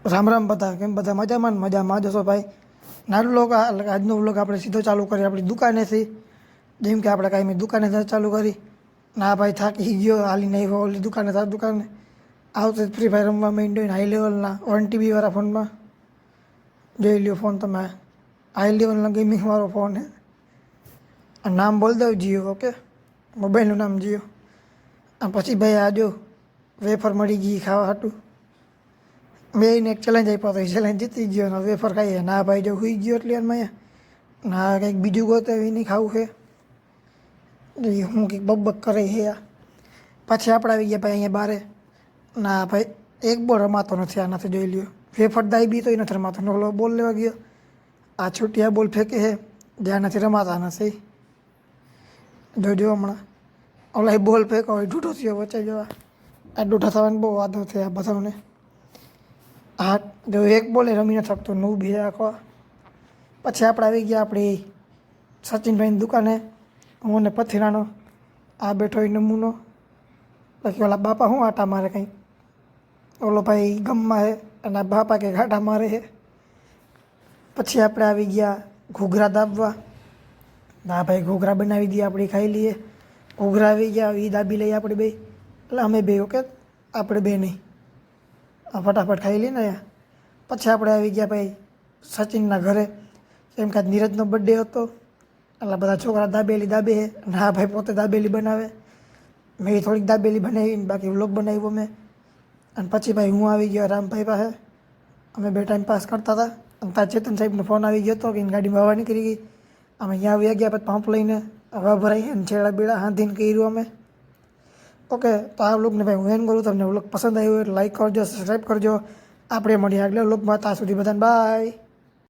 રામ રામ બધા, કેમ બધા મજામાં ને મજામાં જશો ભાઈ. નાનું વ્લોગ આજનો વ્લોગ આપણે સીધો ચાલુ કરીએ આપણી દુકાનેથી. જેમ કે આપણે કાંઈ દુકાને ચાલુ કરી. ના ભાઈ થાકી ગયો, હાલી નહીં ઓલી દુકાને દુકાને આવતો ફ્રી ફાયર રમવા માંડ્યો ને હાઈ લેવલના 1 TB વાળા ફોનમાં. જોઈ લ્યો ફોન તમે, હાઈ લેવલના ગેમિંગ વાળો ફોન હે. આ નામ બોલ દઉં જીઓ, ઓકે, મોબાઈલનું નામ જીઓ. અને પછી ભાઈ આ જો વેફર મળી ગઈ ખાવા હાટું. મેં એને એક ચેલેન્જ આપ્યો હતો, એ ચેલેન્જ જીતી ગયો ને વેફર ખાઈએ. ના ભાઈ જો સુઈ ગયો એટલે એમાં ના કંઈક બીજું ગોતે એ નહીં ખાવું છે. એ હું કંઈક બક કરે છે આ. પછી આપણે આવી ગયા ભાઈ અહીંયા બારે. ના ભાઈ એક બોલ રમાતો નથી આનાથી, જોઈ લ્યો. વેફર દાઈ બી તો એ નથી રમાતો. ઓલો બોલ લેવા ગયો, આ છૂટિયા બોલ ફેંકે છે જ્યાં નથી રમાતા નથી. જોજો હમણાં ઓલા બોલ ફેંકો હોય ઢૂઢો થયો વચ્ચે. જોવા આ ઢૂઢા થવાની બહુ વાંધો થયા બધાને. હા જો એક બોલે રમી ન શકતો, નું બી આખો. પછી આપણે આવી ગયા આપણી સચિનભાઈની દુકાને. હું ને પથીરાનો આ બેઠો એ નમૂનો. પછી ઓલા બાપા શું આટા મારે કંઈક, ઓલો ભાઈ ગમમાં હે અને બાપા કંઈક આટા મારે છે. પછી આપણે આવી ગયા ઘૂઘરા દાબવા. ના ભાઈ ઘૂઘરા બનાવી દઈએ, આપણે ખાઈ લઈએ. ઘૂઘરા આવી ગયા, એ દાબી લઈએ આપણે બે. એટલે અમે બે, ઓકે, આપણે બે નહીં. આ ફટાફટ ખાઈ લઈએ ને અહીંયા. પછી આપણે આવી ગયા ભાઈ સચિનના ઘરે. કેમ કે નીરજનો બર્થડે હતો એટલે બધા છોકરા દાબેલી દાબે છે. અને હા ભાઈ પોતે દાબેલી બનાવે. મેં થોડીક દાબેલી બનાવી, બાકી વ્લોગ બનાવ્યો મેં. અને પછી ભાઈ હું આવી ગયો રામભાઈ પાસે. અમે બે ટાઈમ પાસ કરતા હતા. અને ત્યાં ચેતન સાહેબનો ફોન આવી ગયો હતો કે એની ગાડીમાં હવા નીકળી ગઈ. અમે અહીંયા આવી ગયા, પછી પંપ લઈને હવા ભરાઈ અને છેડા બેડા હાંધીને કર્યું અમે. ઓકે, તો આ વ્લોગને ભાઈ હું એન્ડ કરું. તમને વ્લોગ પસંદ આવ્યો એટલે લાઈક કરજો, સબસ્ક્રાઈબ કરજો. આપણે મળીએ આગલા વ્લોગમાં. ત્યાં સુધી બધાને બાય.